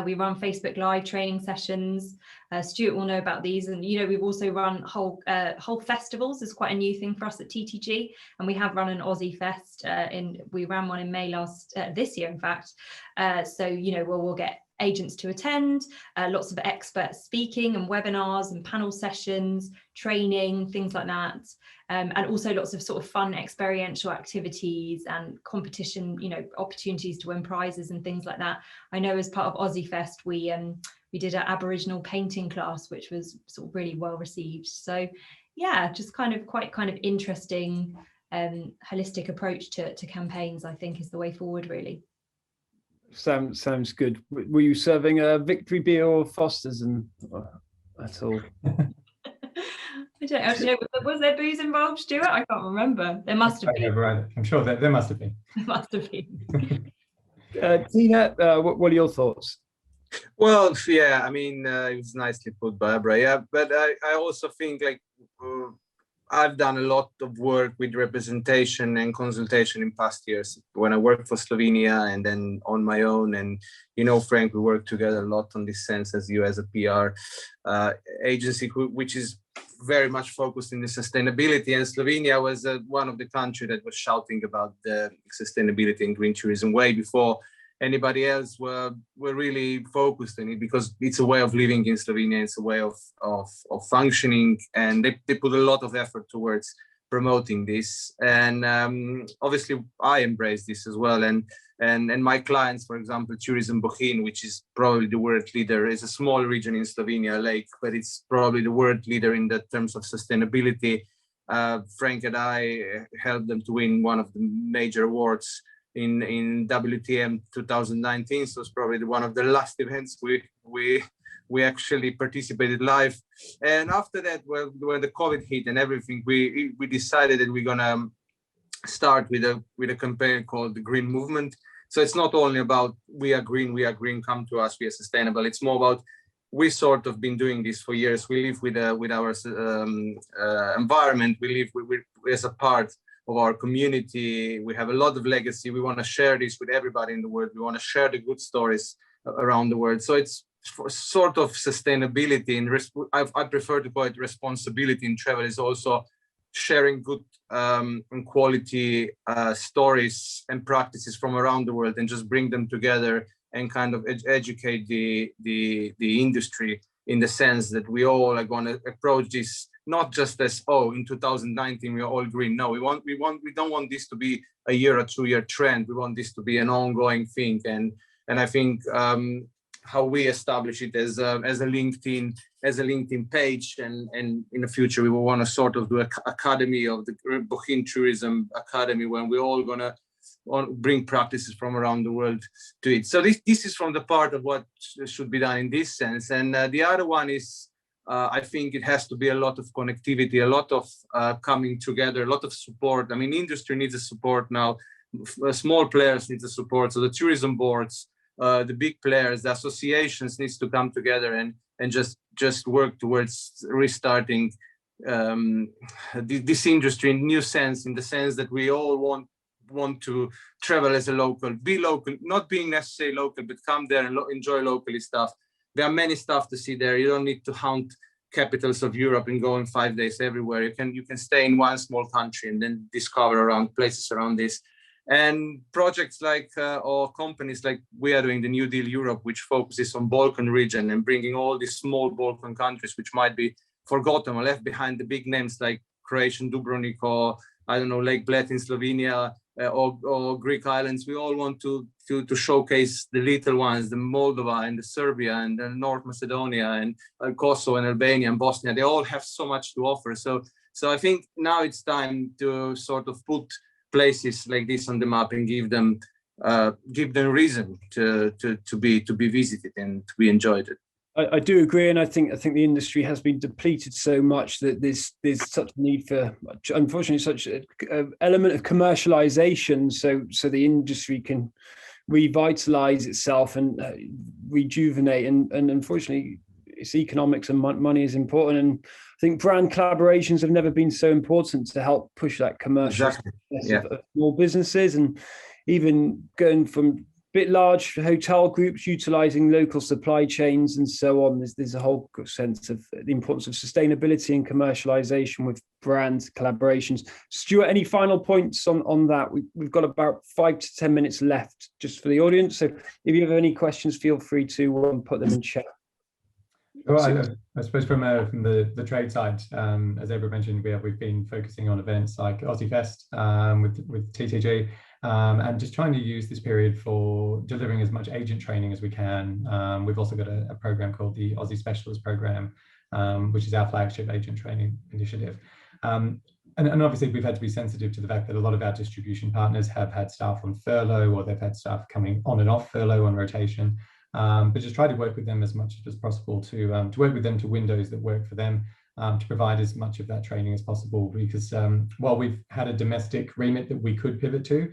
We run Facebook Live training sessions. Stuart will know about these, and we've also run whole festivals. Is quite a new thing for us at TTG, and we have run an Aussie Fest. We ran one in May this year, in fact. So we'll get agents to attend, lots of experts speaking and webinars and panel sessions, training, things like that. And also lots of sort of fun experiential activities and competition, opportunities to win prizes and things like that. I know as part of Aussie Fest, we did an Aboriginal painting class, which was sort of really well received. So yeah, just quite interesting, holistic approach to campaigns, I think, is the way forward, really. Sounds good. Were you serving a victory beer or Foster's at all? I don't actually know. Was there booze involved, Stuart? I can't remember. There must have been. I'm sure there must have been. There must have been. Tina, what are your thoughts? Well, yeah, I mean, it was nicely put by Abra, yeah, but I also think I've done a lot of work with representation and consultation in past years when I worked for Slovenia and then on my own. And, Frank, we worked together a lot on this sense as you as a PR agency, which is very much focused in the sustainability. And Slovenia was one of the countries that was shouting about the sustainability and green tourism way before anybody else were really focused on it, because it's a way of living in Slovenia. It's a way of functioning, and they put a lot of effort towards promoting this. And obviously I embrace this as well. And my clients, for example, Tourism Bohin, which is probably the world leader, is a small region in Slovenia, Lake, but it's probably the world leader in the terms of sustainability. Frank and I helped them to win one of the major awards in WTM 2019. So it's probably one of the last events we actually participated live. And after that, well, when the COVID hit and everything, we decided that we're gonna start with a campaign called the Green Movement. So it's not only about we are green, come to us, we are sustainable. It's more about we sort of been doing this for years. We live with our environment. We live as a part of our community. We have a lot of legacy. We want to share this with everybody in the world. We want to share the good stories around the world. So it's for sort of sustainability, and I prefer to call it responsibility in travel, is also sharing good and quality stories and practices from around the world, and just bring them together and kind of educate the industry, in the sense that we all are going to approach this not just as, oh, in 2019 we are all green. No, we don't want this to be a year or 2 year trend. We want this to be an ongoing thing. And I think how we establish it as a LinkedIn page, and in the future we will want to sort of do an academy of the Bohin Tourism Academy, when we're all gonna bring practices from around the world to it. So this is from the part of what should be done in this sense. And the other one is, I think it has to be a lot of connectivity, a lot of coming together, a lot of support. I mean, industry needs a support now. Small players need the support. So the tourism boards, the big players, the associations needs to come together and just work towards restarting this industry in a new sense, in the sense that we all want to travel as a local, be local, not being necessarily local, but come there and enjoy locally stuff. There are many stuff to see there. You don't need to hunt capitals of Europe and go in 5 days everywhere. You can stay in one small country and then discover around places around this. And projects like, or companies like we are doing, the New Deal Europe, which focuses on Balkan region and bringing all these small Balkan countries, which might be forgotten or left behind, the big names like Croatian Dubrovnik, or I don't know, Lake Bled in Slovenia, or Greek islands. We all want to showcase the little ones, the Moldova and the Serbia and the North Macedonia and Kosovo and Albania and Bosnia. They all have so much to offer. So I think now it's time to sort of put places like this on the map and give them reason to be visited and to be enjoyed. I do agree, and I think the industry has been depleted so much that there's such a need for, unfortunately, such an element of commercialization, so the industry can revitalize itself and rejuvenate. And unfortunately, it's economics and money is important. And I think brand collaborations have never been so important to help push that commercial success of small businesses, and even going from bit large hotel groups utilizing local supply chains and so on. There's a whole sense of the importance of sustainability and commercialization with brand collaborations. Stuart, any final points on that? We've got about 5 to 10 minutes left just for the audience. So if you have any questions, feel free to put them in chat. Well, I suppose from the trade side, as Abra mentioned, we've been focusing on events like Aussie Fest with TTG, and just trying to use this period for delivering as much agent training as we can. We've also got a program called the Aussie Specialist Program, which is our flagship agent training initiative. And obviously we've had to be sensitive to the fact that a lot of our distribution partners have had staff on furlough, or they've had staff coming on and off furlough on rotation. But just try to work with them as much as possible to work with them to windows that work for them, to provide as much of that training as possible. Because while we've had a domestic remit that we could pivot to,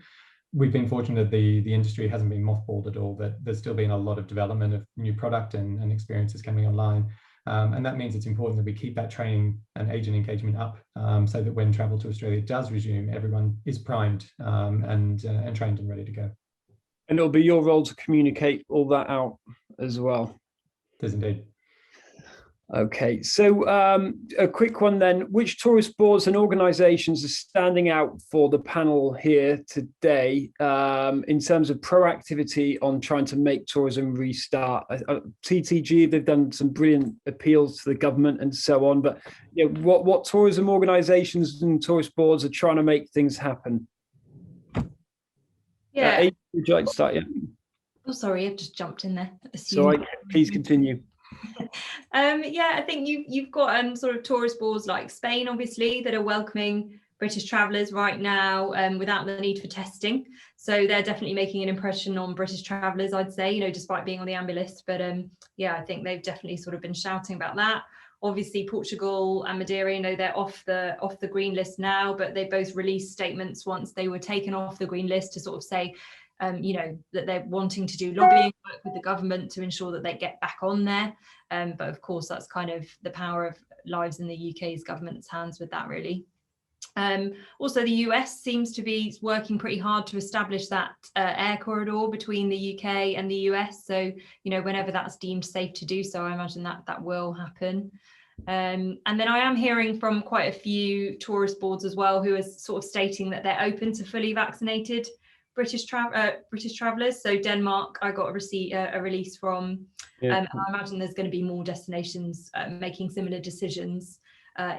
we've been fortunate the industry hasn't been mothballed at all, that there's still been a lot of development of new product and experiences coming online. And that means it's important that we keep that training and agent engagement up, so that when travel to Australia does resume, everyone is primed and trained and ready to go. And it'll be your role to communicate all that out as well. It is indeed. Okay, so a quick one then. Which tourist boards and organisations are standing out for the panel here today in terms of proactivity on trying to make tourism restart? TTG, they've done some brilliant appeals to the government and so on, but you know, what tourism organisations and tourist boards are trying to make things happen? Yeah. Would you like to start? Yeah. Oh, sorry, I've just jumped in there. So please continue. Yeah, I think you've got sort of tourist boards like Spain, obviously, that are welcoming British travellers right now without the need for testing. So they're definitely making an impression on British travellers, I'd say, you know, despite being on the amber list. But yeah, I think they've definitely sort of been shouting about that. Obviously, Portugal and Madeira, you know, they're off the green list now, but they both released statements once they were taken off the green list to sort of say, you know, that they're wanting to do lobbying work with the government to ensure that they get back on there. But of course, that's kind of the power of lives in the UK's government's hands with that, really. Also, the US seems to be working pretty hard to establish that air corridor between the UK and the US. So, you know, whenever that's deemed safe to do so, I imagine that will happen. And then I am hearing from quite a few tourist boards as well, who are sort of stating that they're open to fully vaccinated British travellers. So Denmark, I got a release from, and I imagine there's going to be more destinations making similar decisions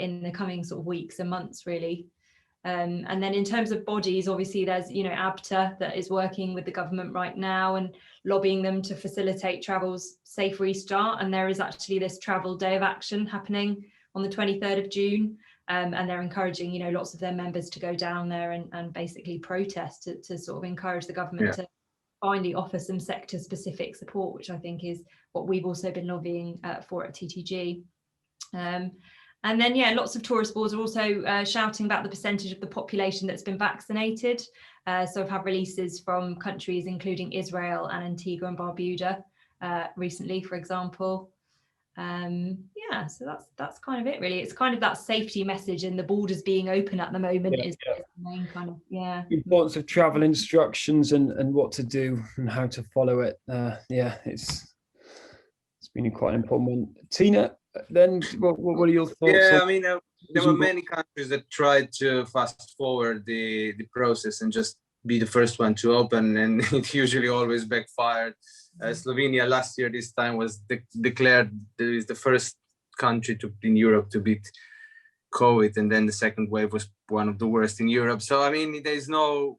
in the coming sort of weeks and months, really. And then in terms of bodies, obviously there's, you know, ABTA that is working with the government right now and lobbying them to facilitate travel's safe restart. And there is actually this travel day of action happening on the 23rd of June. And they're encouraging, you know, lots of their members to go down there and basically protest to sort of encourage the government to finally offer some sector specific support, which I think is what we've also been lobbying for at TTG. And then, yeah, lots of tourist boards are also shouting about the percentage of the population that's been vaccinated. So I've had releases from countries including Israel and Antigua and Barbuda recently, for example. Yeah, so that's kind of it, really. It's kind of that safety message and the borders being open at the moment is the main kind of, importance of travel instructions and what to do and how to follow it. Yeah, it's been quite an important one. Tina, then what are your thoughts? Yeah, I mean, there were many countries that tried to fast forward the process and just be the first one to open, and it usually always backfired. Slovenia last year, this time, was declared the first country in Europe to beat COVID, and then the second wave was one of the worst in Europe. So I mean, there's no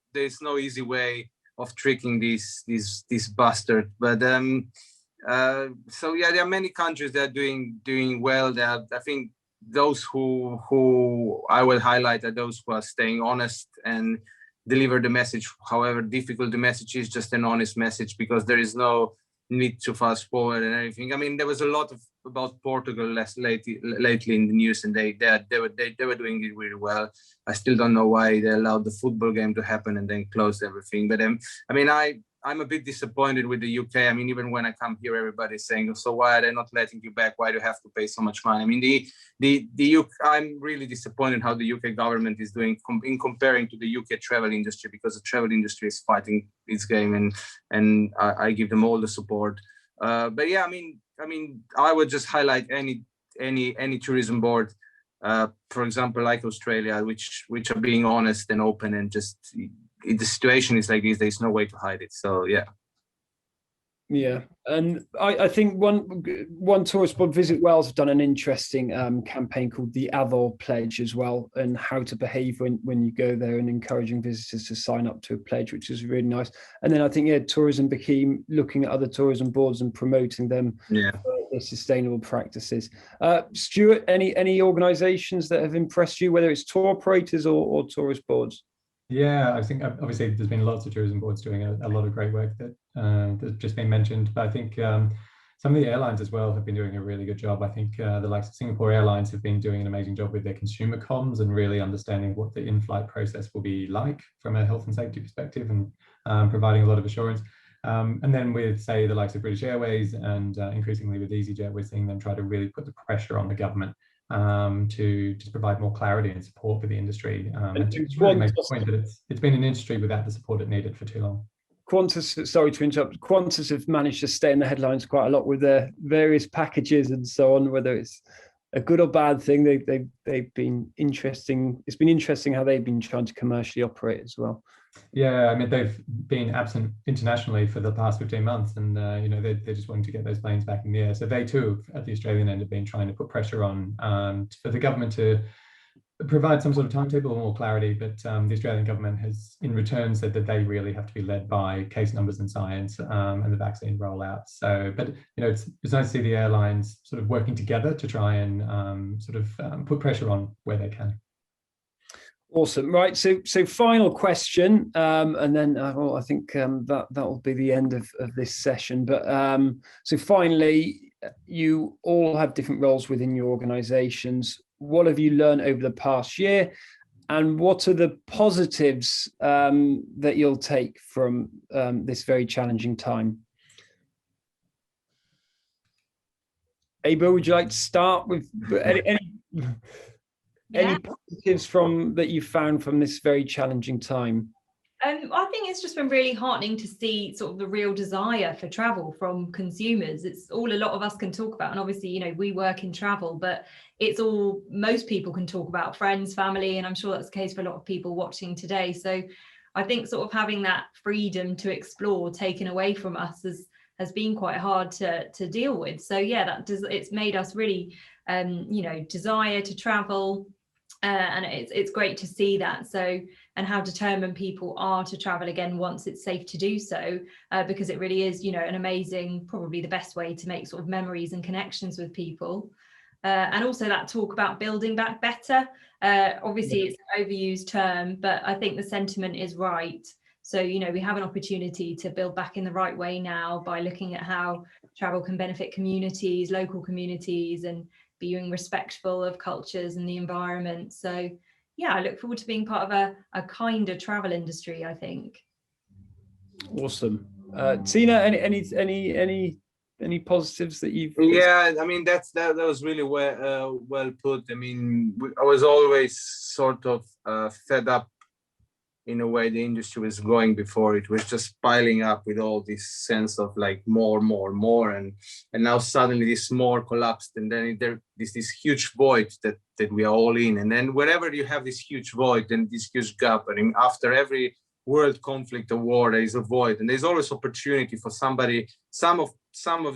easy way of tricking these bastards. But so yeah, there are many countries that are doing well. I think those who I will highlight are those who are staying honest and deliver the message. However difficult the message is, just an honest message, because there is no need to fast forward and everything. I mean, there was a lot about Portugal lately in the news, and they were doing it really well. I still don't know why they allowed the football game to happen and then closed everything. But I mean, I'm a bit disappointed with the UK. I mean, even when I come here, everybody's saying, so why are they not letting you back? Why do you have to pay so much money? I mean, the UK, I'm really disappointed how the UK government is doing in comparing to the UK travel industry, because the travel industry is fighting its game, and I give them all the support. But yeah, I mean, I would just highlight any tourism board, for example, like Australia, which are being honest and open, and just, if the situation is like this, there's no way to hide it. So yeah, and I think one tourist board, Visit Wales, have done an interesting campaign called the Addor Pledge as well, and how to behave when you go there, and encouraging visitors to sign up to a pledge, which is really nice. And then I think Tourism Became looking at other tourism boards and promoting them for their sustainable practices. Stuart, any organisations that have impressed you, whether it's tour operators or tourist boards? Yeah, I think obviously there's been lots of tourism boards doing a lot of great work that's just been mentioned, but I think some of the airlines as well have been doing a really good job. I think the likes of Singapore Airlines have been doing an amazing job with their consumer comms and really understanding what the in-flight process will be like from a health and safety perspective, and providing a lot of assurance. And then with, say, the likes of British Airways and increasingly with EasyJet, we're seeing them try to really put the pressure on the government to just provide more clarity and support for the industry. And to really make the point that it's been an industry without the support it needed for too long. Qantas, sorry to interrupt, Qantas have managed to stay in the headlines quite a lot with their various packages and so on, whether it's a good or bad thing. They've been interesting. It's been interesting how they've been trying to commercially operate as well. Yeah, I mean, they've been absent internationally for the past 15 months, and you know, they're just wanting to get those planes back in the air. So they too, at the Australian end, have been trying to put pressure on for the government to provide some sort of timetable or more clarity. But the Australian government has, in return, said that they really have to be led by case numbers and science and the vaccine rollout. So, but you know, it's nice to see the airlines sort of working together to try and put pressure on where they can. Awesome. Right. So final question, and then well, I think that will be the end of this session. But so finally, you all have different roles within your organisations. What have you learned over the past year, and what are the positives that you'll take from this very challenging time? Abra, would you like to start with any positives that you found from this very challenging time? I think it's just been really heartening to see sort of the real desire for travel from consumers. It's all a lot of us can talk about, and obviously, you know, we work in travel, but it's all most people can talk about, friends, family, and I'm sure that's the case for a lot of people watching today. So I think sort of having that freedom to explore taken away from us has been quite hard to deal with. So yeah, it's made us really you know, desire to travel. And it's great to see that. So, and how determined people are to travel again once it's safe to do so, because it really is, you know, an amazing, probably the best way to make sort of memories and connections with people. And also that talk about building back better. Obviously, it's an overused term, but I think the sentiment is right. So, you know, we have an opportunity to build back in the right way now by looking at how travel can benefit communities, local communities, and being respectful of cultures and the environment. So yeah, I look forward to being part of a kinder travel industry, I think. Awesome. Tina, any positives that you've? Yeah, I mean that was really well put. I mean, I was always sort of fed up in a way the industry was going before. It was just piling up with all this sense of like more, and now suddenly this more collapsed, and then there is this huge void that we are all in. And then wherever you have this huge void and this huge gap, I mean, after every world conflict or war, there is a void, and there's always opportunity for somebody. Some of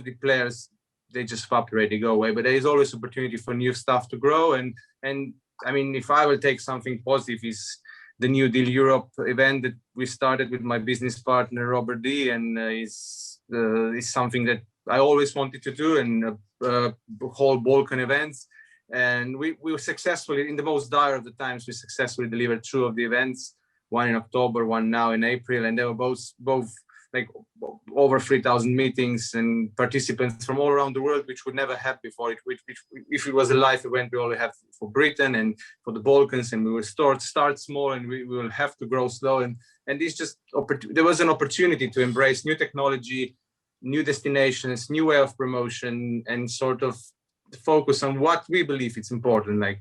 the players, they just evaporate, they go away, but there is always opportunity for new stuff to grow. And I mean, if I will take something positive, is the New Deal Europe event that we started with my business partner Robert D, and is something that I always wanted to do, and whole Balkan events. And we were successfully, in the most dire of the times, we successfully delivered 2 of the events, one in October, one now in April, and they were both like over 3,000 meetings and participants from all around the world, which would never have before. Which if it was a live event, we only have for Britain and for the Balkans, and we will start small, and we will have to grow slow. And this just there was an opportunity to embrace new technology, new destinations, new way of promotion, and sort of focus on what we believe it's important, like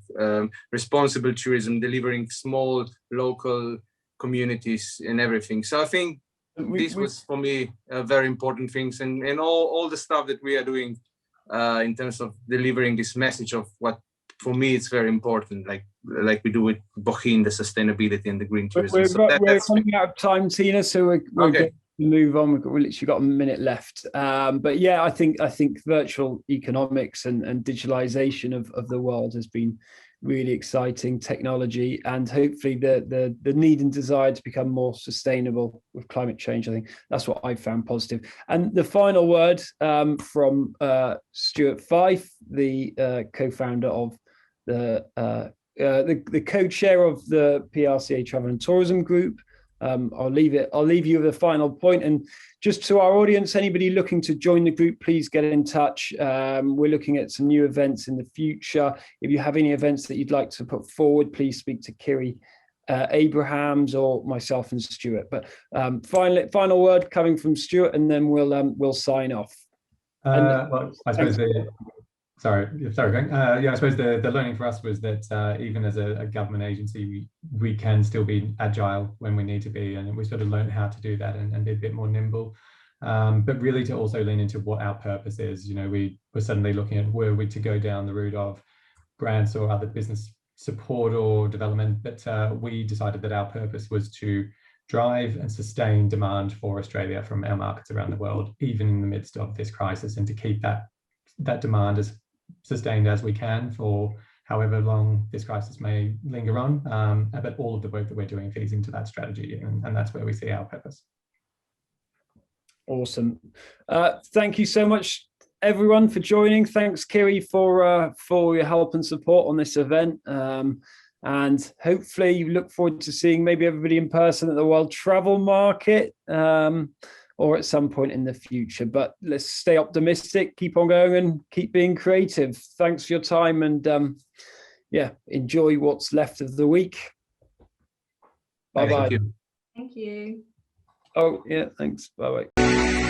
responsible tourism, delivering small local communities and everything. So I think this was for me very important things, and all the stuff that we are doing in terms of delivering this message of what for me it's very important, like we do with Bohin, the sustainability and the green tourism. We're coming out of time, Tina, so we're okay. Going to move on. We've literally got a minute left, but yeah, I think virtual economics and digitalization of the world has been really exciting technology, and hopefully the need and desire to become more sustainable with climate change. I think that's what I found positive. And the final word from Stuart Fyfe, the co-founder of the co-chair of the PRCA Travel and Tourism Group. I'll leave you with a final point. And just to our audience, anybody looking to join the group, please get in touch. We're looking at some new events in the future. If you have any events that you'd like to put forward, please speak to Kiri Abrahams or myself and Stuart. But final word coming from Stuart, and then we'll sign off. Well, I suppose Sorry, Greg. Yeah, I suppose the learning for us was that even as a government agency, we can still be agile when we need to be, and we sort of learned how to do that and be a bit more nimble. But really to also lean into what our purpose is. You know, we were suddenly looking at were we to go down the route of grants or other business support or development, but we decided that our purpose was to drive and sustain demand for Australia from our markets around the world, even in the midst of this crisis, and to keep that demand as sustained as we can for however long this crisis may linger on. But all of the work that we're doing feeds into that strategy, and that's where we see our purpose. Awesome. Thank you so much, everyone, for joining. Thanks, Kiri, for your help and support on this event. And hopefully you look forward to seeing maybe everybody in person at the World Travel Market, or at some point in the future. But let's stay optimistic, keep on going and keep being creative. Thanks for your time, and yeah, enjoy what's left of the week. Bye-bye. Thank you. Thank you. Oh, yeah, thanks. Bye-bye.